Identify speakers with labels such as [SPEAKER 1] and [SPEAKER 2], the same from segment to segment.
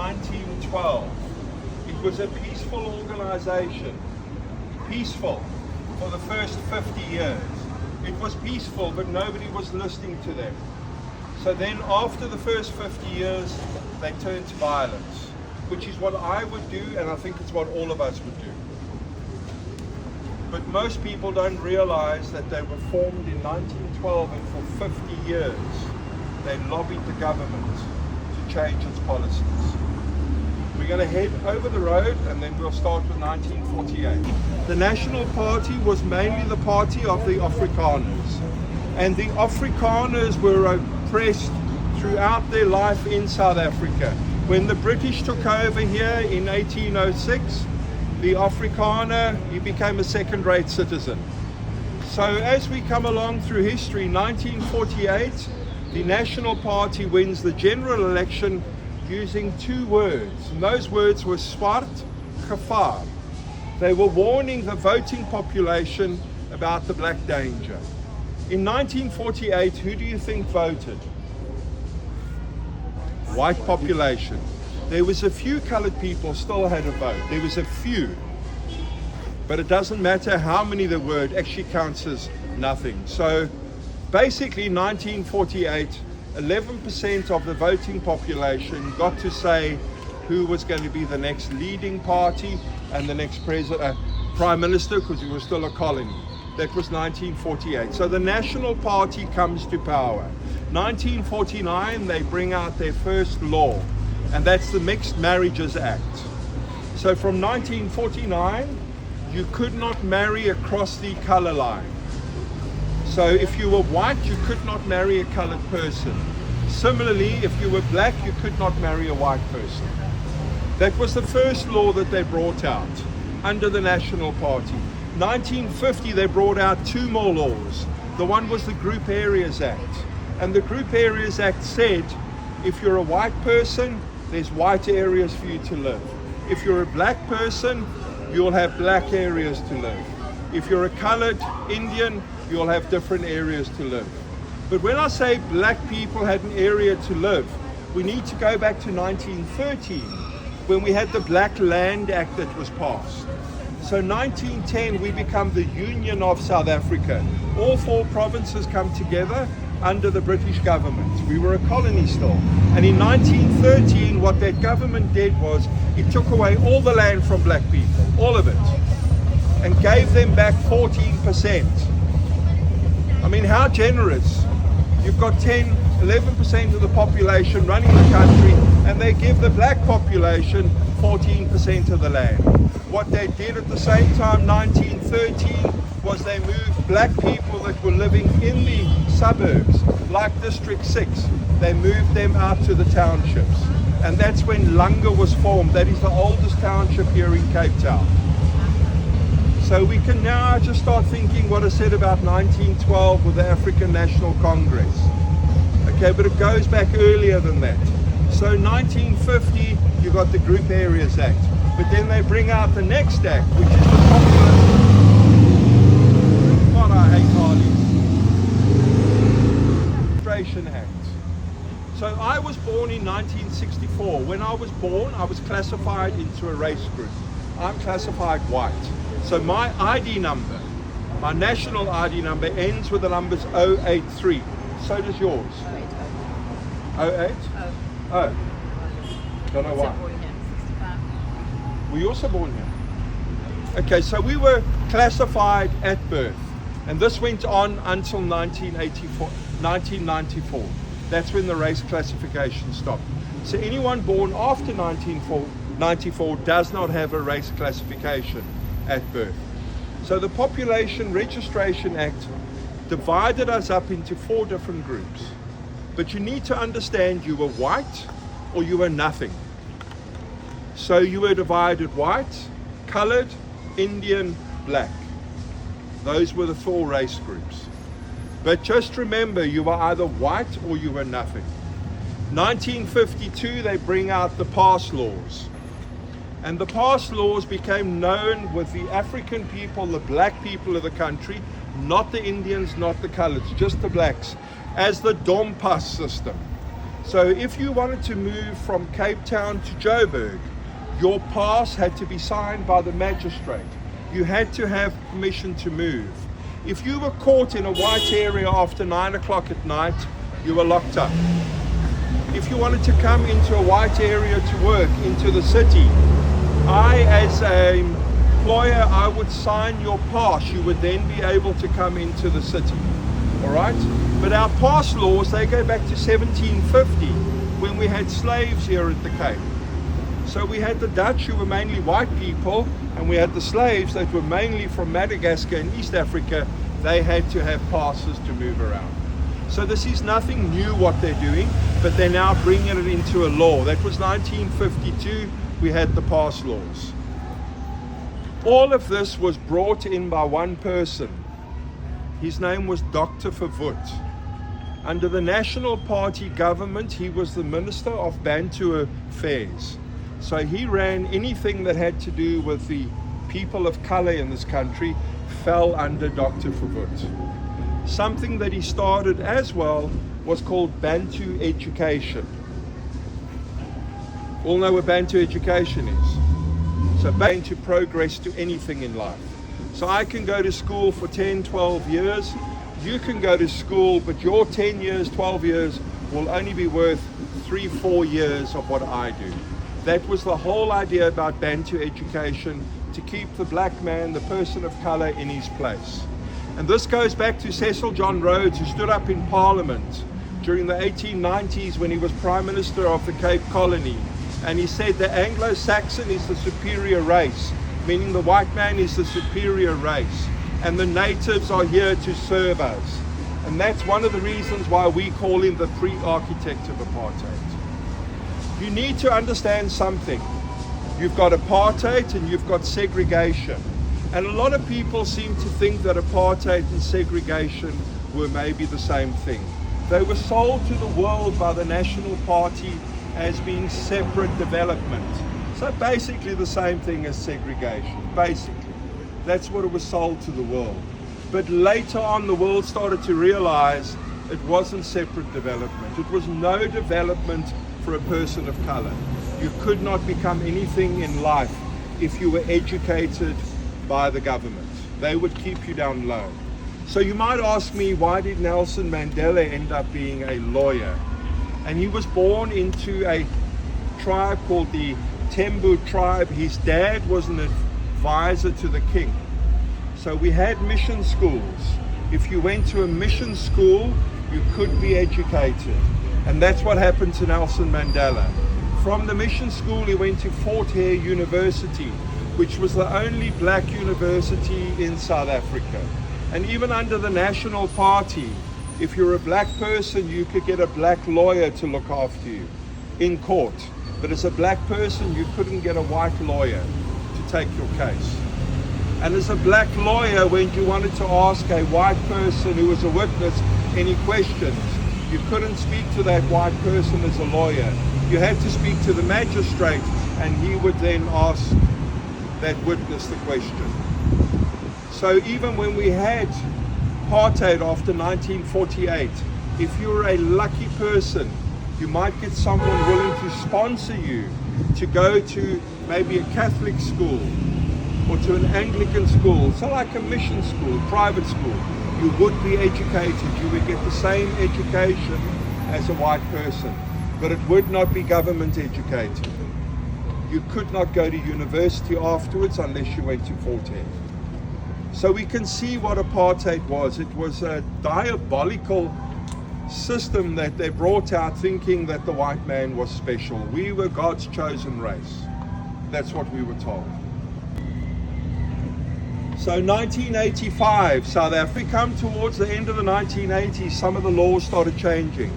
[SPEAKER 1] 1912. It was a peaceful organization. Peaceful for the first 50 years. It was peaceful, but nobody was listening to them. So then after the first 50 years, they turned to violence, which is what I would do, and I think it's what all of us would do. But most people don't realize that they were formed in 1912, and for 50 years, they lobbied the government to change its policies. We're going to head over the road, and then we'll start with 1948. The National Party was mainly the party of the Afrikaners. And the Afrikaners were oppressed throughout their life in South Africa. When the British took over here in 1806, the Afrikaner, he became a second-rate citizen. So as we come along through history, 1948, the National Party wins the general election using two words, and those words were swart gevaar. They were warning the voting population about the black danger. In 1948, who do you think voted? White population. There was a few colored people still had a vote. There was a few. But it doesn't matter how many there were, it actually counts as nothing. So basically 1948, 11% of the voting population got to say who was going to be the next leading party and the next prime minister, because he was still a colony. That was 1948. So the National Party comes to power. 1949, they bring out their first law, and that's the Mixed Marriages Act. So from 1949, you could not marry across the color line. So if you were white, you could not marry a colored person. Similarly, if you were black, you could not marry a white person. That was the first law that they brought out under the National Party. 1950, they brought out two more laws. The one was the Group Areas Act. And the Group Areas Act said, if you're a white person, there's white areas for you to live. If you're a black person, you'll have black areas to live. If you're a colored Indian, you'll have different areas to live. But when I say black people had an area to live, we need to go back to 1913, when we had the Black Land Act that was passed. So 1910, we become the Union of South Africa. All four provinces come together under the British government. We were a colony still. And in 1913, what that government did was, it took away all the land from black people, all of it, and gave them back 14%. I mean, how generous. You've got 11% of the population running the country, and they give the black population 14% of the land. What they did at the same time, 1913, was they moved black people that were living in the suburbs, like District 6, they moved them out to the townships. And that's when Langa was formed. That is the oldest township here in Cape Town. So we can now just start thinking what I said about 1912 with the African National Congress. Okay, but it goes back earlier than that. So 1950, you got the Group Areas Act. But then they bring out the next act, which is the popular... God, I hate Harleys. Act. So I was born in 1964. When I was born, I was classified into a race group. I'm classified white. So my ID number, my national ID number, ends with the numbers 083. So does yours. 08? Oh. Don't know why. Were you also born here? Okay, so we were classified at birth. And this went on until 1994. That's when the race classification stopped. So anyone born after 1994 does not have a race classification at birth. So the Population Registration Act divided us up into 4 different groups. But you need to understand you were white or you were nothing. So you were divided white, colored, Indian, black. Those were the 4 race groups. But just remember, you were either white or you were nothing. 1952, they bring out the pass laws. And the pass laws became known with the African people, the black people of the country, not the Indians, not the coloreds, just the blacks, as the Dom pass system. So if you wanted to move from Cape Town to Joburg, your pass had to be signed by the magistrate. You had to have permission to move. If you were caught in a white area after 9 o'clock at night, you were locked up. If you wanted to come into a white area to work, into the city, as an employer, I would sign your pass. You would then be able to come into the city. All right? But our pass laws, they go back to 1750, when we had slaves here at the Cape. So we had the Dutch, who were mainly white people, and we had the slaves that were mainly from Madagascar and East Africa. They had to have passes to move around. So this is nothing new what they're doing, but they're now bringing it into a law. That was 1952, we had the pass laws. All of this was brought in by one person. His name was Dr. Verwoerd. Under the National Party government, he was the Minister of Bantu Affairs. So he ran anything that had to do with the people of color in this country fell under Dr. Verwoerd. Something that he started as well was called Bantu education. All know what Bantu education is. So Bantu progress to anything in life. So I can go to school for 10, 12 years. You can go to school, but your 10 years, 12 years will only be worth 3, 4 years of what I do. That was the whole idea about Bantu education, to keep the black man, the person of color, in his place. And this goes back to Cecil John Rhodes, who stood up in Parliament during the 1890s when he was Prime Minister of the Cape Colony. And he said the Anglo-Saxon is the superior race, meaning the white man is the superior race. And the natives are here to serve us. And that's one of the reasons why we call him the pre-architect of apartheid. You need to understand something. You've got apartheid and you've got segregation. And a lot of people seem to think that apartheid and segregation were maybe the same thing. They were sold to the world by the National Party as being separate development. So basically the same thing as segregation, basically. That's what it was sold to the world. But later on, the world started to realize it wasn't separate development. It was no development for a person of color. You could not become anything in life if you were educated by the government. They would keep you down low. So you might ask me, why did Nelson Mandela end up being a lawyer? And he was born into a tribe called the Tembu tribe. His dad was an advisor to the king. So we had mission schools. If you went to a mission school, you could be educated. And that's what happened to Nelson Mandela. From the mission school, he went to Fort Hare University, which was the only black university in South Africa. And even under the National Party, if you're a black person, you could get a black lawyer to look after you in court. But as a black person, you couldn't get a white lawyer to take your case. And as a black lawyer, when you wanted to ask a white person who was a witness any questions, you couldn't speak to that white person as a lawyer. You had to speak to the magistrate, and he would then ask that witness the question. So even when we had apartheid after 1948, if you were a lucky person, you might get someone willing to sponsor you to go to maybe a Catholic school or to an Anglican school, so like a mission school, private school. You would be educated, you would get the same education as a white person, but it would not be government educated. You could not go to university afterwards unless you went to Fort Hare. So we can see what apartheid was. It was a diabolical system that they brought out, thinking that the white man was special. We were God's chosen race. That's what we were told. So 1985, South Africa, come towards the end of the 1980s, some of the laws started changing.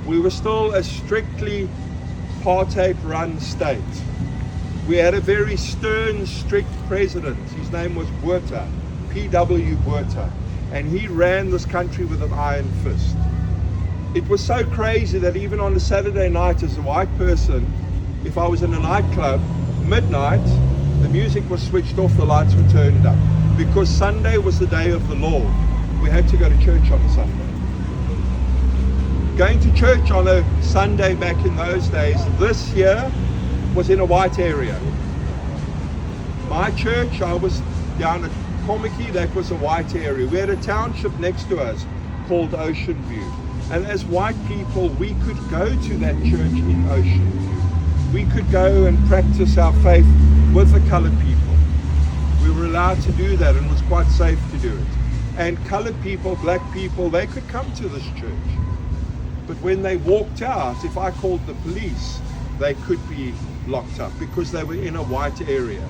[SPEAKER 1] We were still a strictly apartheid-run state. We had a very stern, strict president. His name was Botha, P.W. Botha, and he ran this country with an iron fist. It was so crazy that even on a Saturday night as a white person, if I was in a nightclub, midnight, the music was switched off, the lights were turned up, because Sunday was the day of the Lord. We had to go to church on Sunday. going to church on a Sunday back in those days, this here was in a white area. My church, I was down at Komiki, that was a white area. We had a township next to us called Ocean View. And as white people, we could go to that church in Ocean View. We could go and practice our faith with the colored people. We were allowed to do that, and it was quite safe to do it. And colored people, black people, they could come to this church. But when they walked out, if I called the police, they could be locked up because they were in a white area.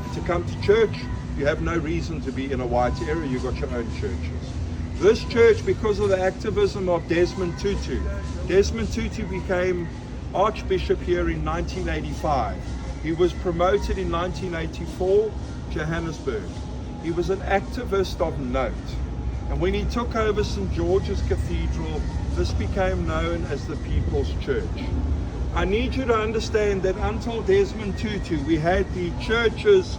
[SPEAKER 1] And to come to church, you have no reason to be in a white area, you've got your own churches. This church, because of the activism of Desmond Tutu, Desmond Tutu became Archbishop here in 1985. He was promoted in 1984, Johannesburg. He was an activist of note. And when he took over St. George's Cathedral, this became known as the People's Church. I need you to understand that until Desmond Tutu, we had the churches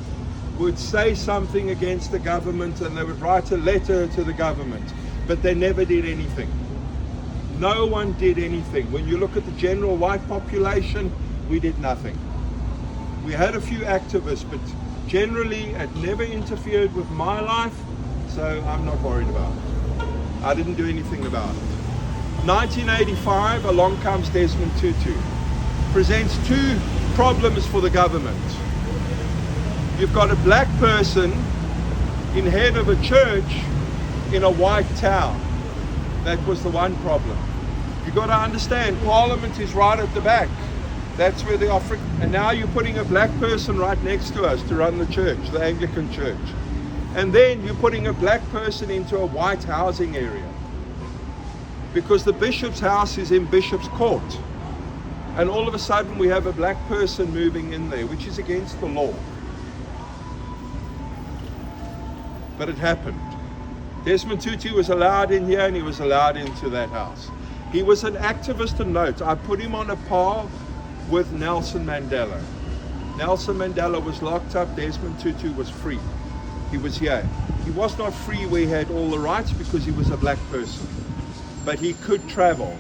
[SPEAKER 1] would say something against the government and they would write a letter to the government, but they never did anything. No one did anything. When you look at the general white population, we did nothing. We had a few activists, but generally it never interfered with my life, so I'm not worried about it. I didn't do anything about it. 1985, along comes Desmond Tutu. Presents two problems for the government. You've got a black person in head of a church in a white town. That was the one problem. You've got to understand, Parliament is right at the back. That's where the offering, and now you're putting a black person right next to us to run the church, the Anglican church. And then you're putting a black person into a white housing area. Because the bishop's house is in Bishop's Court. And all of a sudden we have a black person moving in there, which is against the law. But it happened. Desmond Tutu was allowed in here and he was allowed into that house. He was an activist of note. I put him on a par with Nelson Mandela. Nelson Mandela was locked up, Desmond Tutu was free. He was here. He was not free where he had all the rights because he was a black person. But he could travel.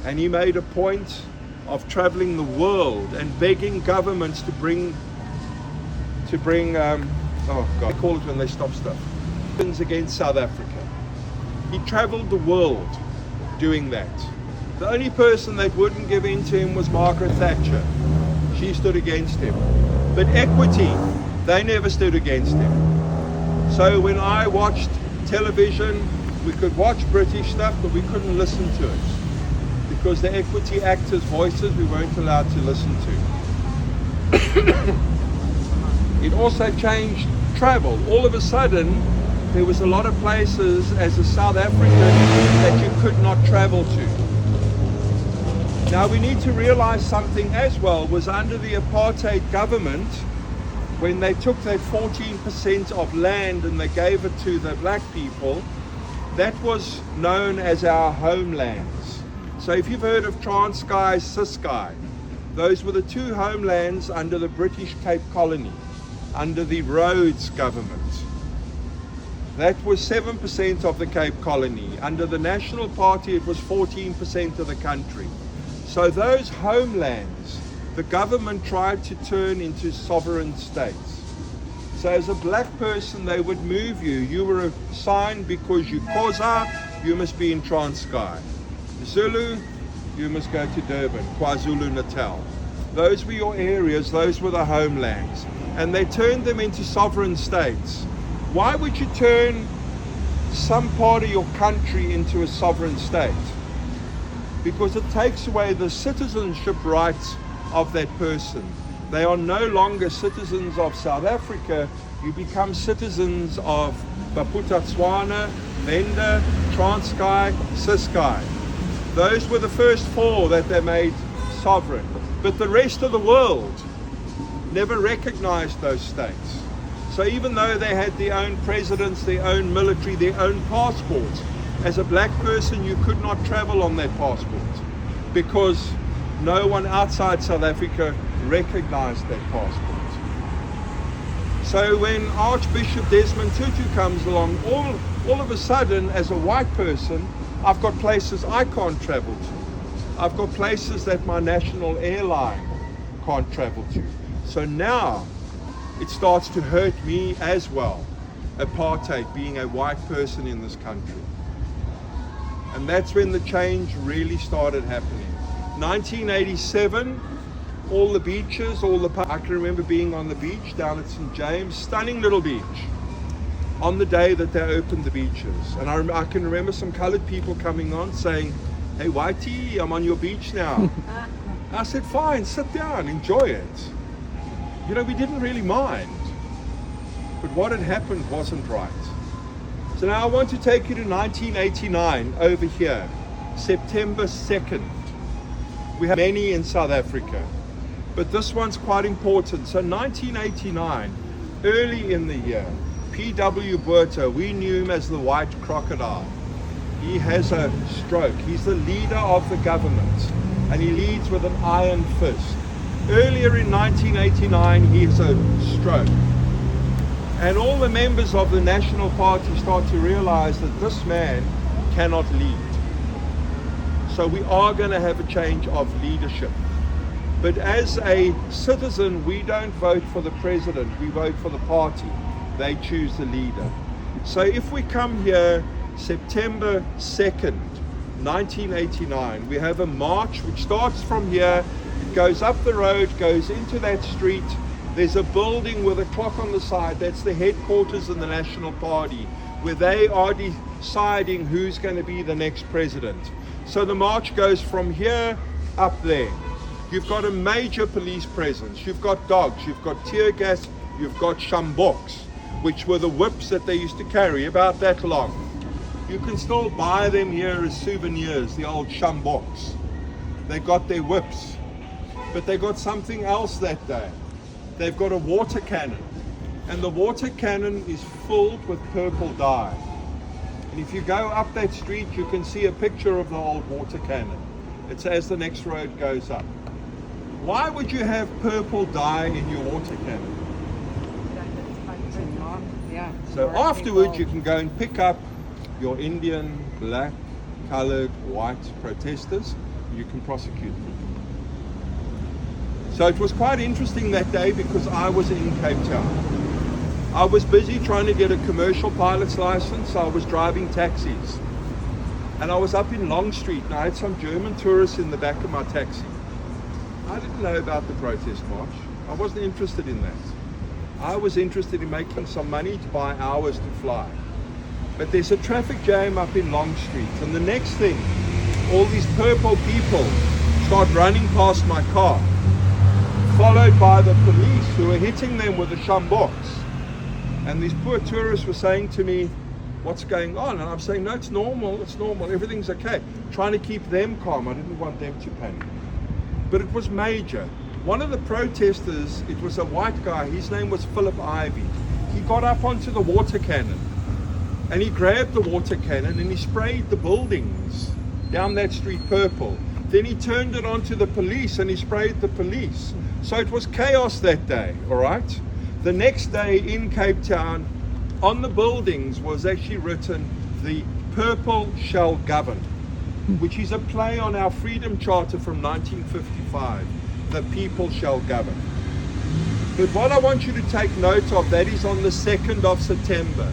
[SPEAKER 1] And he made a point of traveling the world and begging governments to bring oh God, they call it when they stop stuff, against South Africa. He traveled the world doing that. The only person that wouldn't give in to him was Margaret Thatcher. She stood against him. But Equity, they never stood against him. So when I watched television, we could watch British stuff, but we couldn't listen to it. Because the Equity actors' voices we weren't allowed to listen to. It also changed travel. All of a sudden, there was a lot of places as a South African that you could not travel to. Now we need to realize something as well, was under the apartheid government, when they took that 14% of land and they gave it to the black people, that was known as our homelands. So if you've heard of Transkei, Ciskei, those were the two homelands under the British Cape Colony, under the Rhodes government. That was 7% of the Cape Colony. Under the National Party, it was 14% of the country. So those homelands, the government tried to turn into sovereign states. So as a black person, they would move you. You were assigned because you Xhosa, you must be in Transkei. Zulu, you must go to Durban, KwaZulu-Natal. Those were your areas, those were the homelands. And they turned them into sovereign states. Why would you turn some part of your country into a sovereign state? Because it takes away the citizenship rights of that person. They are no longer citizens of South Africa. You become citizens of Bophuthatswana, Venda, Transkei, Ciskei. Those were the first four that they made sovereign. But the rest of the world never recognized those states. So even though they had their own presidents, their own military, their own passports, as a black person you could not travel on that passport because no one outside South Africa recognized that passport. So when Archbishop Desmond Tutu comes along, all of a sudden, as a white person, I've got places I can't travel to. I've got places that my national airline can't travel to. So now it starts to hurt me as well, apartheid, being a white person in this country. And that's when the change really started happening. 1987, all the beaches, I can remember being on the beach down at St. James, stunning little beach, on the day that they opened the beaches. And I can remember some colored people coming on saying, "Hey Whitey, I'm on your beach now." I said, "Fine, sit down, enjoy it." You know, we didn't really mind. But what had happened wasn't right. So now I want to take you to 1989 over here, September 2nd. We have many in South Africa, but this one's quite important. So 1989, early in the year, P.W. Botha, we knew him as the White Crocodile. He has a stroke. He's the leader of the government, and he leads with an iron fist. Earlier in 1989, he has a stroke. And all the members of the National Party start to realize that this man cannot lead. So we are going to have a change of leadership. But as a citizen, we don't vote for the president, we vote for the party. They choose the leader. So if we come here September 2nd, 1989, we have a march which starts from here, it goes up the road, goes into that street. There's a building with a clock on the side. That's the headquarters of the National Party, where they are deciding who's going to be the next president. So the march goes from here up there. You've got a major police presence. You've got dogs, you've got tear gas, you've got shamboks, which were the whips that they used to carry, about that long. You can still buy them here as souvenirs, the old shamboks. They got their whips. But they got something else that day. They've got a water cannon, and the water cannon is filled with purple dye. And if you go up that street, you can see a picture of the old water cannon. It's as the next road goes up. Why would you have purple dye in your water cannon? So afterwards, you can go and pick up your Indian, black, colored, white protesters. You can prosecute them. So it was quite interesting that day because I was in Cape Town. I was busy trying to get a commercial pilot's license. I was driving taxis. And I was up in Long Street and I had some German tourists in the back of my taxi. I didn't know about the protest march. I wasn't interested in that. I was interested in making some money to buy hours to fly. But there's a traffic jam up in Long Street. And the next thing, all these purple people start running past my car, followed by the police who are hitting them with the shamboks. And these poor tourists were saying to me, "What's going on?" And I'm saying, "No, it's normal, everything's okay." Trying to keep them calm. I didn't want them to panic. But it was major. One of the protesters, it was a white guy, his name was Philip Ivy. He got up onto the water cannon and he grabbed the water cannon and he sprayed the buildings down that street purple. Then he turned it onto the police and he sprayed the police. So it was chaos that day, all right? The next day in Cape Town, on the buildings was actually written, "The purple shall govern," which is a play on our Freedom Charter from 1955. The people shall govern. But what I want you to take note of, that is on the 2nd of September.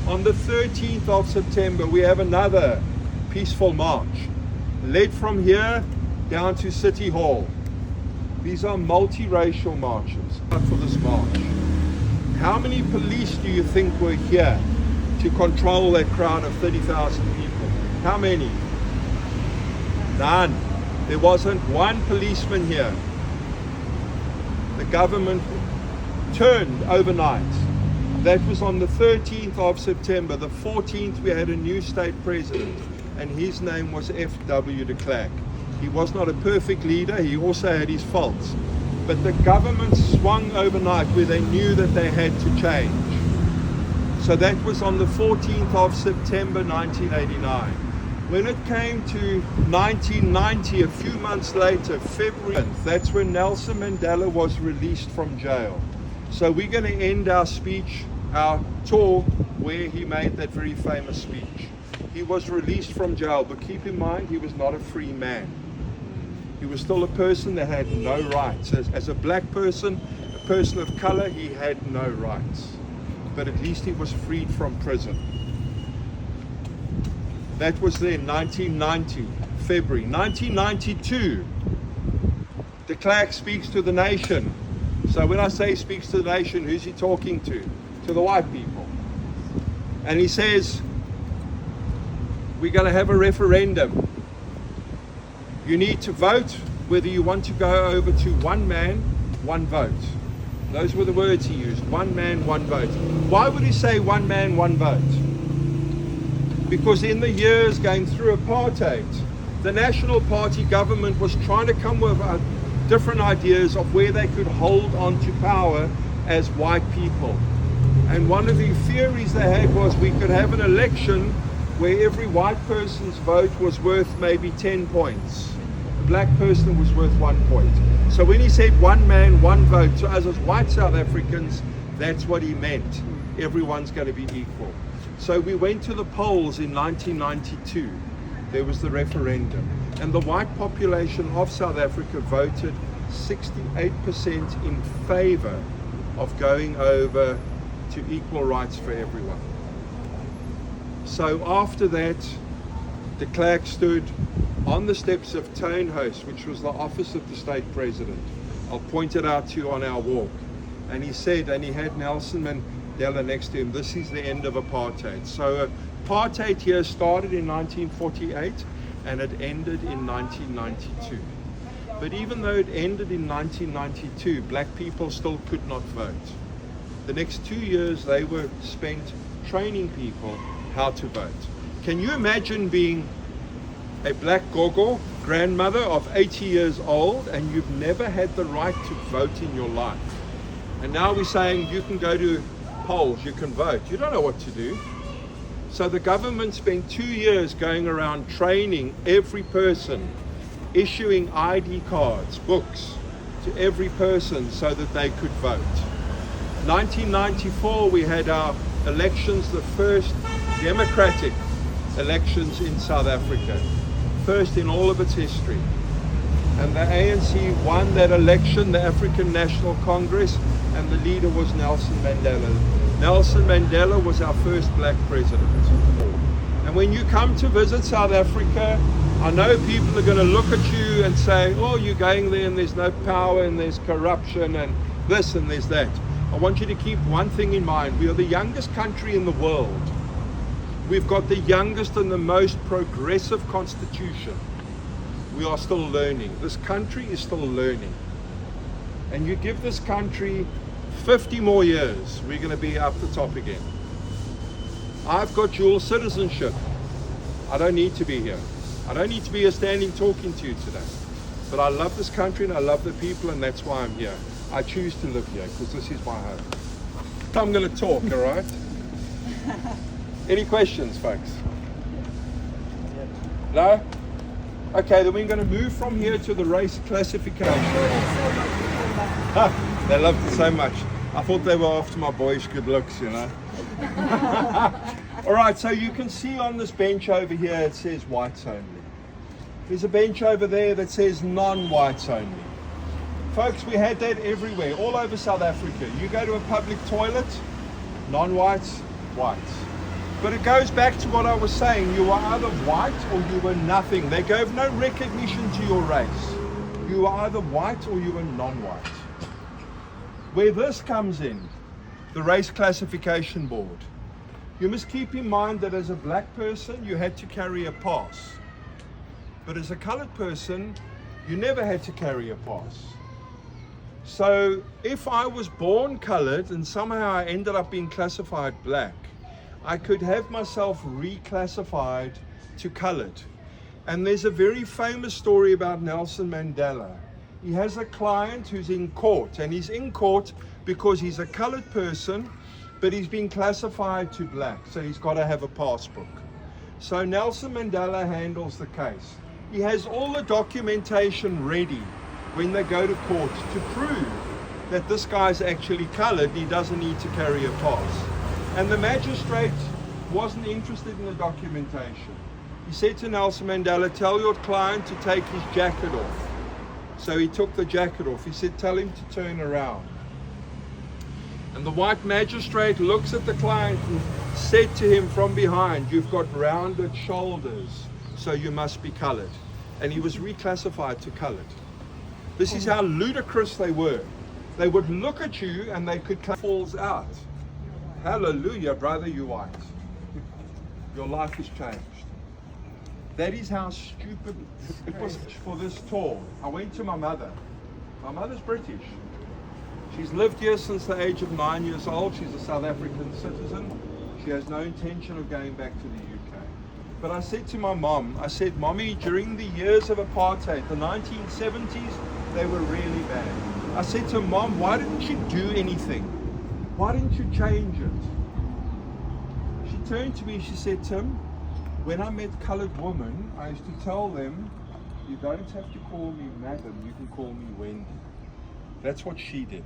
[SPEAKER 1] On the 13th of September, we have another peaceful march, led from here down to City Hall. These are multiracial marches. For this march, how many police do you think were here to control that crowd of 30,000 people? How many? None. There wasn't one policeman here. The government turned overnight. That was on the 13th of September. The 14th, we had a new state president, and his name was F.W. de Klerk. He was not a perfect leader. He also had his faults. But the government swung overnight where they knew that they had to change. So that was on the 14th of September 1989. When it came to 1990, a few months later, February, that's when Nelson Mandela was released from jail. So we're going to end our speech, our tour, where he made that very famous speech. He was released from jail, but keep in mind, he was not a free man. He was still a person that had no rights. As a black person, a person of color, he had no rights. But at least he was freed from prison. That was then 1990, February. 1992, de Klerk speaks to the nation. So when I say speaks to the nation, who's he talking to? To the white people. And he says, we're going to have a referendum. You need to vote whether you want to go over to one man, one vote. Those were the words he used, one man, one vote. Why would he say one man, one vote? Because in the years going through apartheid, the National Party government was trying to come with different ideas of where they could hold on to power as white people. And one of the theories they had was we could have an election where every white person's vote was worth maybe 10 points. The black person was worth 1 point. So when he said one man, one vote, to us as white South Africans, that's what he meant. Everyone's going to be equal. So we went to the polls in 1992. There was the referendum. And the white population of South Africa voted 68% in favor of going over to equal rights for everyone. So after that, de Klerk stood on the steps of Townhouse, which was the office of the state president. I'll point it out to you on our walk. And he said, and he had Nelson Mandela next to him, this is the end of apartheid. So apartheid here started in 1948 and it ended in 1992. But even though it ended in 1992, black people still could not vote. The next 2 years they were spent training people how to vote. Can you imagine being a black gogo, grandmother of 80 years old, and you've never had the right to vote in your life? And now we're saying you can go to polls, you can vote. You don't know what to do. So the government spent 2 years going around training every person, issuing ID cards, books to every person so that they could vote. 1994 we had our elections, the first democratic elections in South Africa, first in all of its history. And the ANC won that election, the African National Congress, and the leader was Nelson Mandela. Nelson Mandela was our first black president. And when you come to visit South Africa, I know people are going to look at you and say, oh, you're going there and there's no power and there's corruption and this and there's that. I want you to keep one thing in mind. We are the youngest country in the world. We've got the youngest and the most progressive constitution. We are still learning. This country is still learning. And you give this country 50 more years, we're going to be up the top again. I've got dual citizenship. I don't need to be here. I don't need to be here standing talking to you today. But I love this country and I love the people, and that's why I'm here. I choose to live here because this is my home. I'm going to talk, all right? Any questions, folks? No? Okay, then we're going to move from here to the race classification. They loved it so much. I thought they were after my boyish good looks, you know. All right, so you can see on this bench over here, it says whites only. There's a bench over there that says non-whites only. Folks, we had that everywhere, all over South Africa. You go to a public toilet, non-whites, whites. But it goes back to what I was saying. You were either white or you were nothing. They gave no recognition to your race. You were either white or you were non-white. Where this comes in, the race classification board, you must keep in mind that as a black person, you had to carry a pass. But as a colored person, you never had to carry a pass. So if I was born colored and somehow I ended up being classified black, I could have myself reclassified to colored. And there's a very famous story about Nelson Mandela. He has a client who's in court, and he's in court because he's a colored person, but he's been classified to black, so he's got to have a passbook. So Nelson Mandela handles the case. He has all the documentation ready when they go to court to prove that this guy's actually colored, he doesn't need to carry a pass. And the magistrate wasn't interested in the documentation. He said to Nelson Mandela, tell your client to take his jacket off. So he took the jacket off. He said, tell him to turn around. And the white magistrate looks at the client and said to him from behind, you've got rounded shoulders, so you must be colored. And he was reclassified to colored. This is how ludicrous they were. They would look at you and they could falls out. Hallelujah, brother, you white. Your life has changed. That is how stupid it was for this tall. I went to my mother. My mother's British. She's lived here since the age of 9 years old. She's a South African citizen. She has no intention of going back to the UK. But I said to my mom, I said, Mommy, during the years of apartheid, the 1970s, they were really bad. I said to Mom, why didn't you do anything? Why didn't you change it? She turned to me, she said, Tim, when I met colored women, I used to tell them, you don't have to call me madam, you can call me Wendy. That's what she did.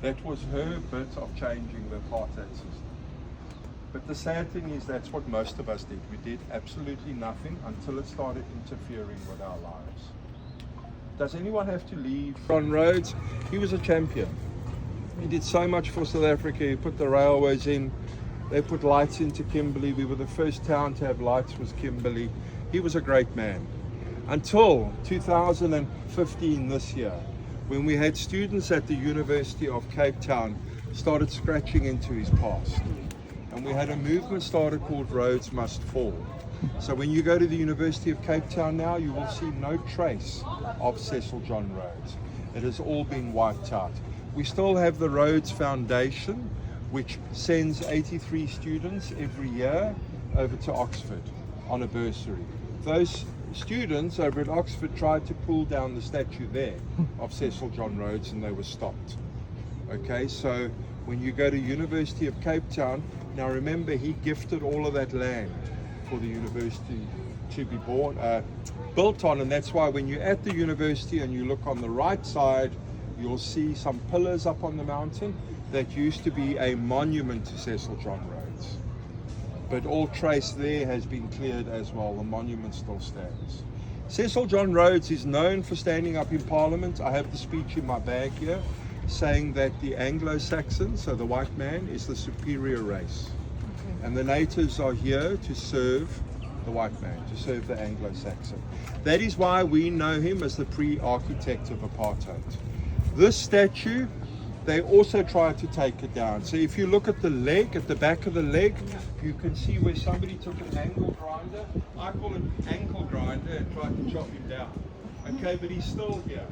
[SPEAKER 1] That was her bit of changing the apartheid system. But the sad thing is that's what most of us did. We did absolutely nothing until it started interfering with our lives. Does anyone have to leave? John Rhodes, he was a champion. He did so much for South Africa. He put the railways in. They put lights into Kimberley. We were the first town to have lights, was Kimberley. He was a great man. Until 2015, this year, when we had students at the University of Cape Town started scratching into his past. And we had a movement started called Rhodes Must Fall. So when you go to the University of Cape Town now, you will see no trace of Cecil John Rhodes. It has all been wiped out. We still have the Rhodes Foundation, which sends 83 students every year over to Oxford on a bursary. Those students over at Oxford tried to pull down the statue there of Cecil John Rhodes and they were stopped. Okay, so when you go to University of Cape Town, now remember he gifted all of that land for the university to be built on, and that's why when you're at the university and you look on the right side, you'll see some pillars up on the mountain that used to be a monument to Cecil John Rhodes. But all trace there has been cleared as well. The monument still stands. Cecil John Rhodes is known for standing up in Parliament. I have the speech in my bag here, saying that the Anglo-Saxon, so the white man, is the superior race. And the natives are here to serve the white man, to serve the Anglo-Saxon. That is why we know him as the pre-architect of apartheid. This statue, they also tried to take it down. So if you look at the leg, at the back of the leg, you can see where somebody took an angle grinder. I call it ankle grinder and tried to chop him down. Okay, but he's still here.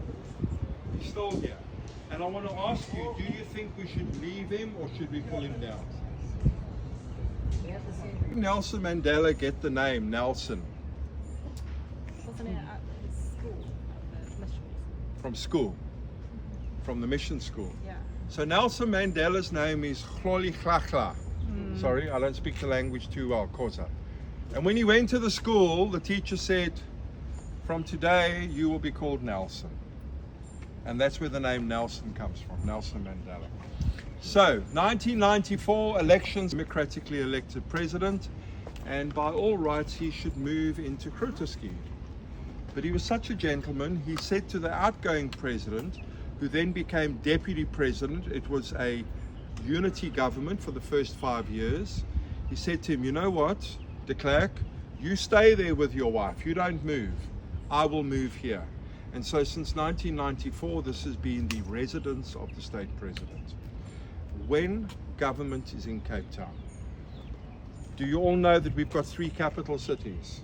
[SPEAKER 1] He's still here. And I want to ask you, do you think we should leave him or should we pull him down? Nelson Mandela get the name Nelson?
[SPEAKER 2] Wasn't it at school, at the missions?
[SPEAKER 1] From school? From the mission school?
[SPEAKER 2] Yeah.
[SPEAKER 1] So Nelson Mandela's name is Hloli Hlachla. Sorry, I don't speak the language too well, Khoza. And when he went to the school, the teacher said, from today you will be called Nelson. And that's where the name Nelson comes from, Nelson Mandela. So, 1994 elections, democratically elected president, and by all rights he should move into Krutoski. But he was such a gentleman, he said to the outgoing president, who then became deputy president, it was a unity government for the first 5 years, he said to him, you know what, de Klerk, you stay there with your wife, you don't move, I will move here. And so since 1994, this has been the residence of the state president. When government is in Cape Town, do you all know that we've got 3 capital cities?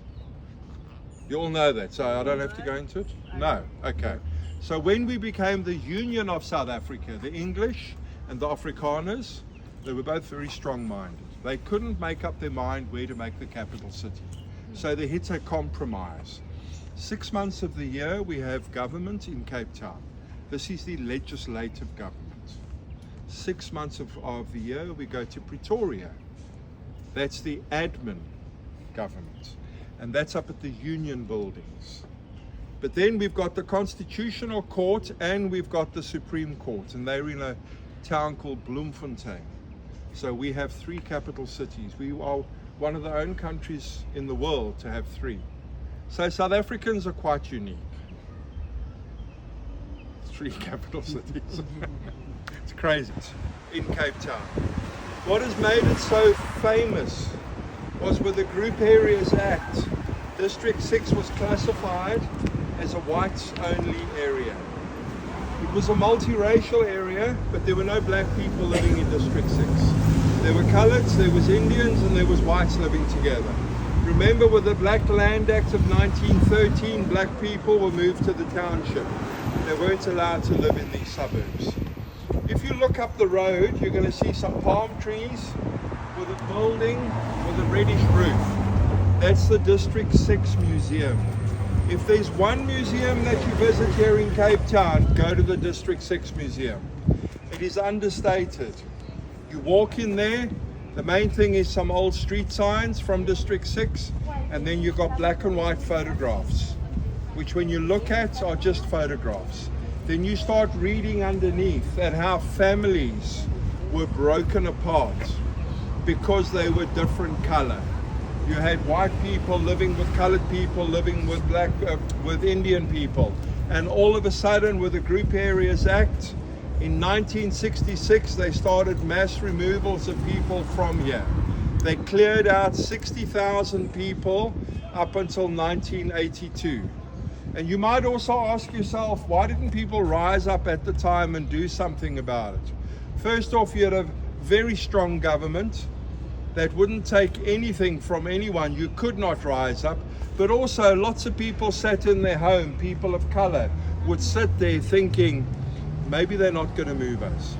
[SPEAKER 1] You all know that, so I don't have to go into it? No, okay. So when we became the Union of South Africa, the English and the Afrikaners, they were both very strong-minded. They couldn't make up their mind where to make the capital city. So they hit a compromise. 6 months of the year we have government in Cape Town. This is the legislative government. 6 months of the year we go to Pretoria. That's the admin government. And that's up at the union buildings. But then we've got the Constitutional Court and we've got the Supreme Court, and they're in a town called Bloemfontein. So we have 3 capital cities. We are one of the only countries in the world to have 3. So South Africans are quite unique. 3 capital cities. It's crazy. In Cape Town. What has made it so famous was with the Group Areas Act. District 6 was classified as a whites-only area. It was a multiracial area, but there were no black people living in District 6. There were coloureds, there was Indians, and there was whites living together. Remember, with the Black Land Act of 1913, black people were moved to the township. They weren't allowed to live in these suburbs. If you look up the road, you're going to see some palm trees with a building with a reddish roof. That's the District 6 Museum. If there's one museum that you visit here in Cape Town, go to the District 6 Museum. It is understated. You walk in there, the main thing is some old street signs from District 6, and then you've got black and white photographs, which when you look at are just photographs. Then you start reading underneath at how families were broken apart because they were different color. You had white people living with colored people, living with with Indian people. And all of a sudden, with the Group Areas Act, in 1966, they started mass removals of people from here. They cleared out 60,000 people up until 1982. And you might also ask yourself, why didn't people rise up at the time and do something about it? First off, you had a very strong government that wouldn't take anything from anyone. You could not rise up. But also, lots of people sat in their home, people of color, would sit there thinking, maybe they're not going to move us.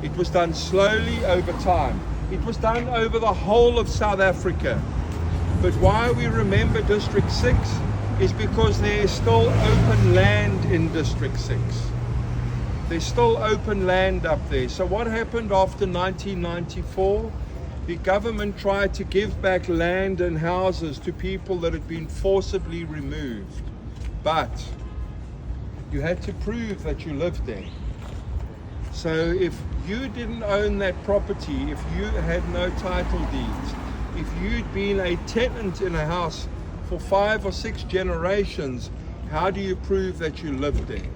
[SPEAKER 1] It was done slowly over time. It was done over the whole of South Africa. But why we remember District 6 is because there is still open land in District 6. There's still open land up there. So what happened after 1994? The government tried to give back land and houses to people that had been forcibly removed. But you had to prove that you lived there. So if you didn't own that property, if you had no title deeds, if you'd been a tenant in a house for 5 or 6 generations, how do you prove that you lived there?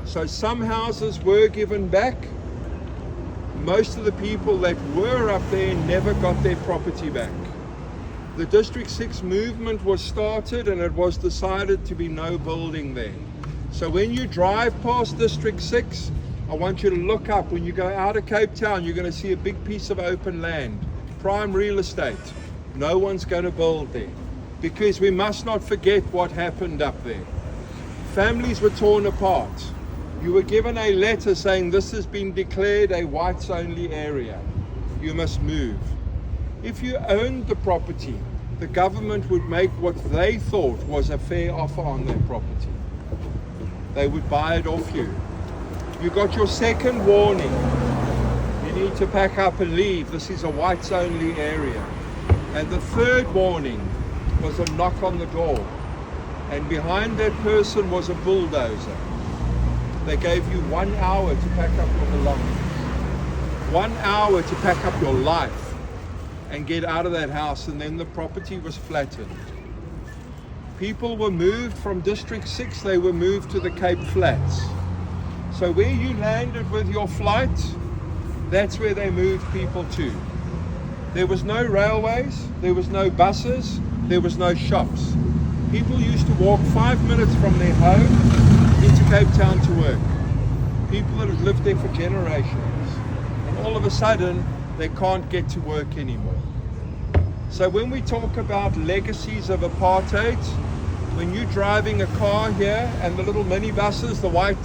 [SPEAKER 1] So some houses were given back. Most of the people that were up there never got their property back. The District 6 movement was started and it was decided to be no building there. So when you drive past District 6, I want you to look up. When you go out of Cape Town, you're going to see a big piece of open land, prime real estate. No one's going to build there because we must not forget what happened up there. Families were torn apart. You were given a letter saying this has been declared a whites-only area. You must move. If you owned the property, the government would make what they thought was a fair offer on that property. They would buy it off you. You got your second warning. You need to pack up and leave. This is a whites-only area. And the third warning was a knock on the door. And behind that person was a bulldozer. They gave you 1 hour to pack up your belongings. 1 hour to pack up your life and get out of that house, and then the property was flattened. People were moved from District 6, they were moved to the Cape Flats. So where you landed with your flight, that's where they moved people to. There was no railways, there was no buses, there was no shops. People used to walk 5 minutes from their home into Cape Town to work. People that have lived there for generations. And all of a sudden, they can't get to work anymore. So when we talk about legacies of apartheid, when you're driving a car here and the little minibuses, the white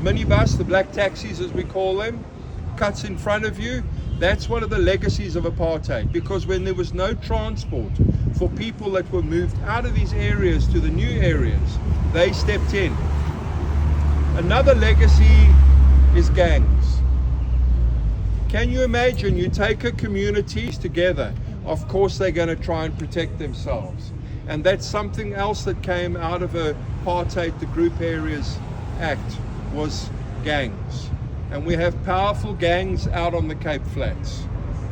[SPEAKER 1] minibus, the black taxis as we call them, cuts in front of you, that's one of the legacies of apartheid. Because when there was no transport for people that were moved out of these areas to the new areas, they stepped in. Another legacy is gangs. Can you imagine, you take a community together, of course they're going to try and protect themselves. And that's something else that came out of apartheid, the Group Areas Act, was gangs. And we have powerful gangs out on the Cape Flats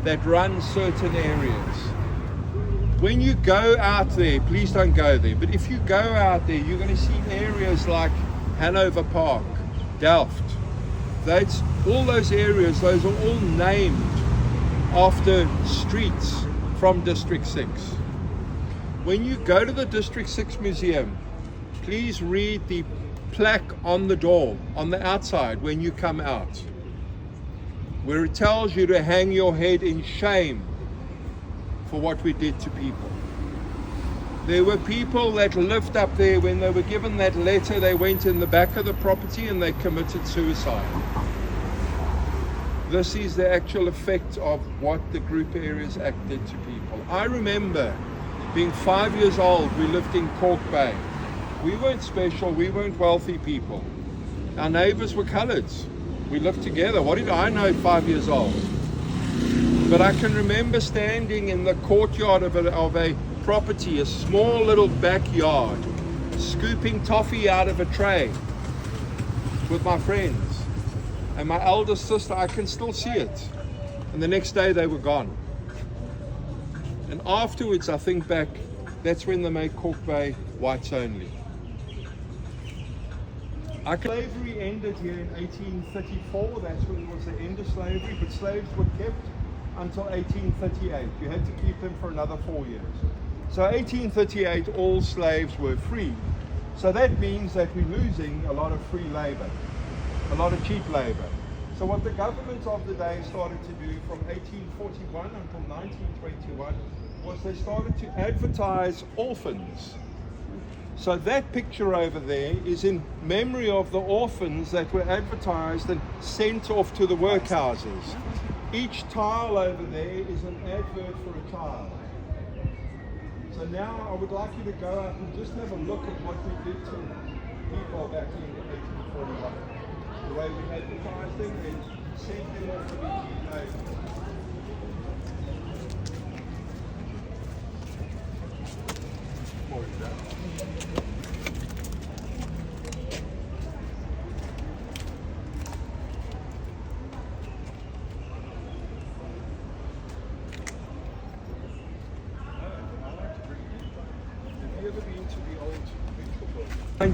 [SPEAKER 1] that run certain areas. When you go out there, please don't go there, but if you go out there, you're going to see areas like Hanover Park, Delft. That's all those areas, those are all named after streets from District 6. When you go to the District 6 Museum, please read the plaque on the door, on the outside when you come out, where it tells you to hang your head in shame for what we did to people. There were people that lived up there. When they were given that letter, they went in the back of the property and they committed suicide. This is the actual effect of what the Group Areas Act did to people. I remember being 5 years old, we lived in Cork Bay. We weren't special, we weren't wealthy people. Our neighbors were coloreds. We lived together. What did I know 5 years old? But I can remember standing in the courtyard of a property, a small little backyard, scooping toffee out of a tray with my friends. And my eldest sister, I can still see it. And the next day they were gone. And afterwards, I think back, that's when they made Cork Bay whites only. Slavery ended here in 1834, that's when it was the end of slavery, but slaves were kept until 1838. You had to keep them for another 4 years. So 1838, all slaves were free. So that means that we're losing a lot of free labor, a lot of cheap labor. So what the government of the day started to do from 1841 until 1921 was they started to advertise orphans. So that picture over there is in memory of the orphans that were advertised and sent off to the workhouses. Each tile over there is an advert for a child. So now I would like you to go out and just have a look at what we did to people back in 1841. The way we advertised them and sent them off to be labor. More of that.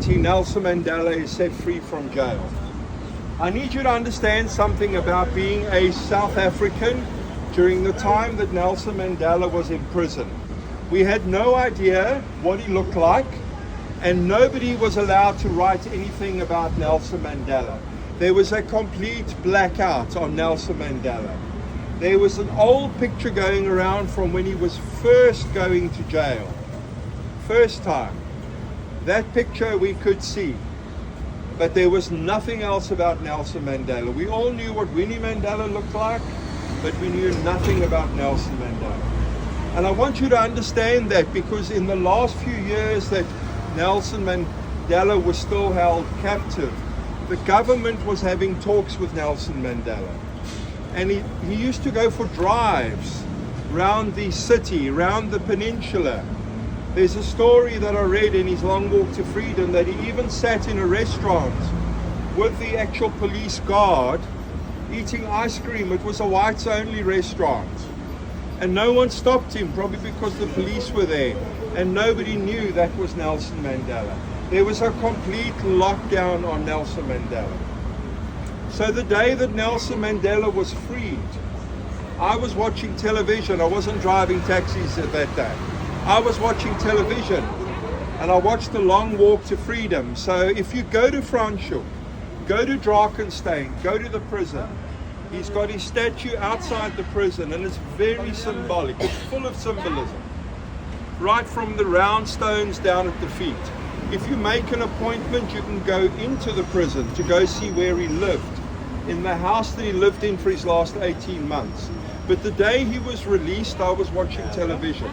[SPEAKER 1] Nelson Mandela is set free from jail. I need you to understand something about being a South African during the time that Nelson Mandela was in prison. We had no idea what he looked like, and nobody was allowed to write anything about Nelson Mandela. There was a complete blackout on Nelson Mandela. There was an old picture going around from when he was first going to jail. First time. That picture we could see, but there was nothing else about Nelson Mandela. We all knew what Winnie Mandela looked like, but we knew nothing about Nelson Mandela. And I want you to understand that, because in the last few years that Nelson Mandela was still held captive, the government was having talks with Nelson Mandela. And he used to go for drives around the city, around the peninsula. There's a story that I read in his Long Walk to Freedom that he even sat in a restaurant with the actual police guard eating ice cream. It was a whites only restaurant. And no one stopped him, probably because the police were there. And nobody knew that was Nelson Mandela. There was a complete lockdown on Nelson Mandela. So the day that Nelson Mandela was freed, I was watching television. I wasn't driving taxis at that day. I was watching television, and I watched the Long Walk to Freedom. So if you go to Franschhoek, go to Drakenstein, go to the prison, he's got his statue outside the prison, and it's very symbolic. It's full of symbolism, right from the round stones down at the feet. If you make an appointment, you can go into the prison to go see where he lived, in the house that he lived in for his last 18 months. But the day he was released, I was watching television.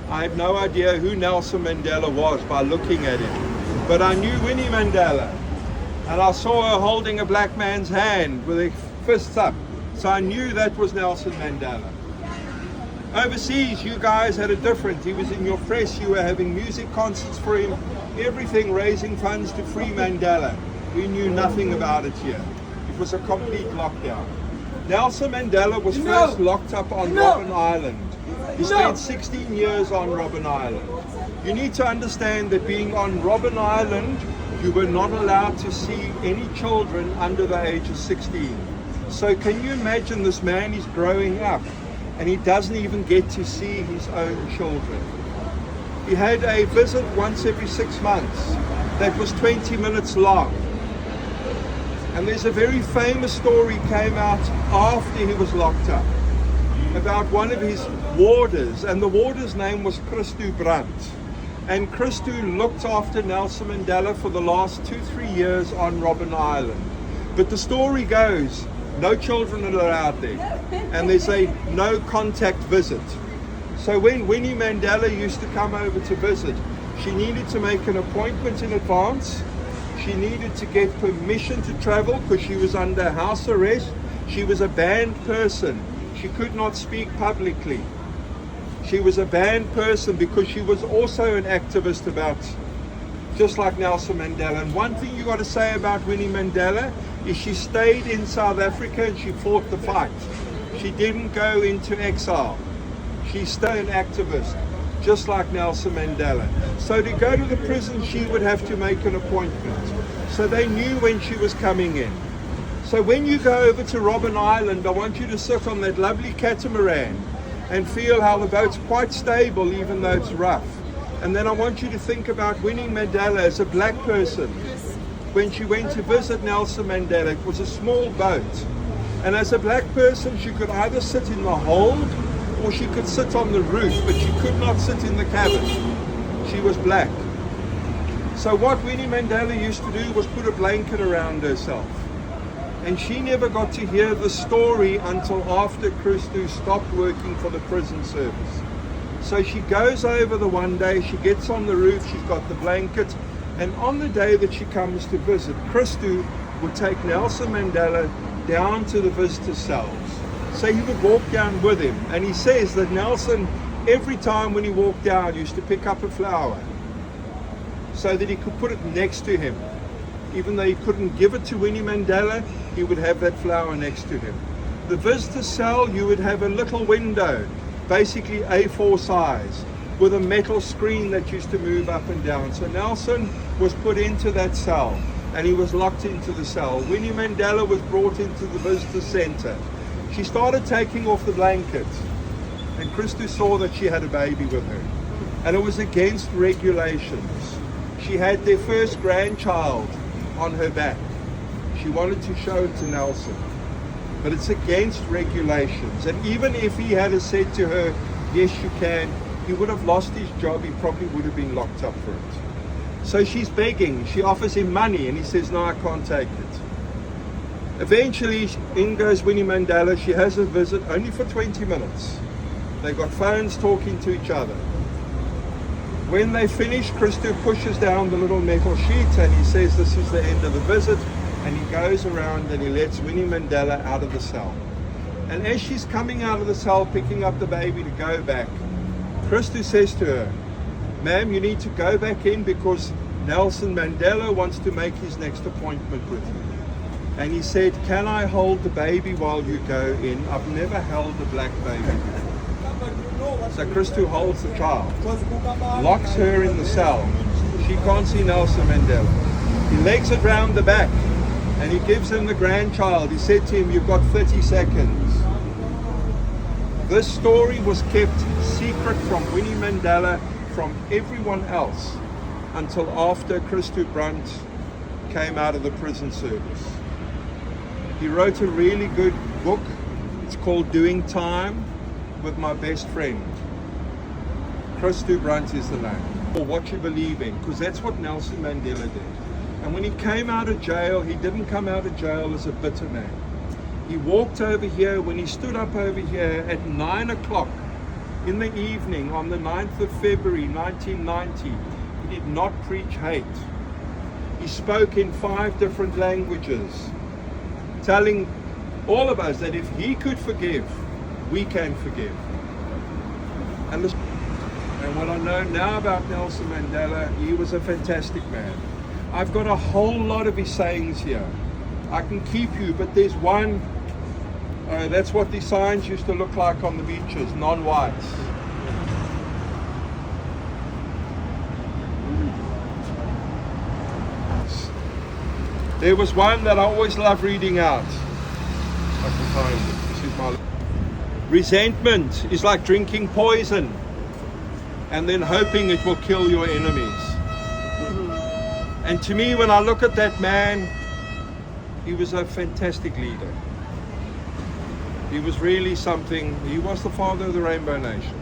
[SPEAKER 1] I had no idea who Nelson Mandela was by looking at him. But I knew Winnie Mandela. And I saw her holding a black man's hand with her fists up. So I knew that was Nelson Mandela. Overseas, you guys had a different. He was in your press. You were having music concerts for him. Everything raising funds to free Mandela. We knew nothing about it here. If was a complete lockdown. Nelson Mandela was first locked up on Robben Island. He spent 16 years on Robben Island. You need to understand that being on Robben Island, you were not allowed to see any children under the age of 16. So can you imagine this man is growing up and he doesn't even get to see his own children. He had a visit once every 6 months that was 20 minutes long. And there's a very famous story came out after he was locked up about one of his warders, and the warder's name was Christu Brandt. And Christu looked after Nelson Mandela for the last 2-3 years on Robben Island. But the story goes, no children are allowed there, and there's a no contact visit. So when Winnie Mandela used to come over to visit, she needed to make an appointment in advance. She needed to get permission to travel because she was under house arrest. She was a banned person. She could not speak publicly. She was a banned person because she was also an activist about, just like Nelson Mandela. And one thing you got to say about Winnie Mandela is she stayed in South Africa and she fought the fight. She didn't go into exile. She stayed an activist, just like Nelson Mandela. So to go to the prison, she would have to make an appointment. So they knew when she was coming in. So when you go over to Robben Island, I want you to sit on that lovely catamaran and feel how the boat's quite stable even though it's rough. And then I want you to think about Winnie Mandela as a black person. When she went to visit Nelson Mandela, it was a small boat. And as a black person, she could either sit in the hold or she could sit on the roof, but she could not sit in the cabin. She was black. So what Winnie Mandela used to do was put a blanket around herself. And she never got to hear the story until after Christu stopped working for the prison service. So she goes over the one day, she gets on the roof, she's got the blanket, and on the day that she comes to visit, Christu would take Nelson Mandela down to the visitor cells. So he would walk down with him, and he says that Nelson, every time when he walked down, used to pick up a flower so that he could put it next to him. Even though he couldn't give it to Winnie Mandela, he would have that flower next to him. The visitor cell, you would have a little window, basically A4 size, with a metal screen that used to move up and down. So Nelson was put into that cell, and he was locked into the cell. Winnie Mandela was brought into the visitor center. She started taking off the blanket, and Christu saw that she had a baby with her, and it was against regulations. She had their first grandchild on her back. She wanted to show it to Nelson, but it's against regulations. And even if he had said to her, yes, you can, he would have lost his job. He probably would have been locked up for it. So she's begging. She offers him money, and he says, no, I can't take it. Eventually, in goes Winnie Mandela. She has a visit only for 20 minutes. They've got phones talking to each other. When they finish, Christu pushes down the little metal sheet and he says this is the end of the visit, and he goes around and he lets Winnie Mandela out of the cell. And as she's coming out of the cell, picking up the baby to go back, Christu says to her, ma'am, you need to go back in because Nelson Mandela wants to make his next appointment with you. And he said, can I hold the baby while you go in? I've never held a black baby before. So Christu holds the child, locks her in the cell. She can't see Nelson Mandela. He legs it round the back and he gives him the grandchild. He said to him, you've got 30 seconds. This story was kept secret from Winnie Mandela, from everyone else, until after Christu Brandt came out of the prison service. He wrote a really good book. It's called Doing Time with My Best Friend. Christu Brandt is the name. Or what you believe in, because that's what Nelson Mandela did. And when he came out of jail, he didn't come out of jail as a bitter man. He walked over here, when he stood up over here at 9 o'clock in the evening on the 9th of February 1990, he did not preach hate. He spoke in 5 different languages, telling all of us that if he could forgive, we can forgive. And what I know now about Nelson Mandela, he was a fantastic man. I've got a whole lot of his sayings here. I can keep you, but there's one. That's what the signs used to look like on the beaches, non-whites. There was one that I always love reading out. I can find it. This is my... Resentment is like drinking poison and then hoping it will kill your enemies. And to me, when I look at that man, he was a fantastic leader. He was really something. He was the father of the Rainbow Nation.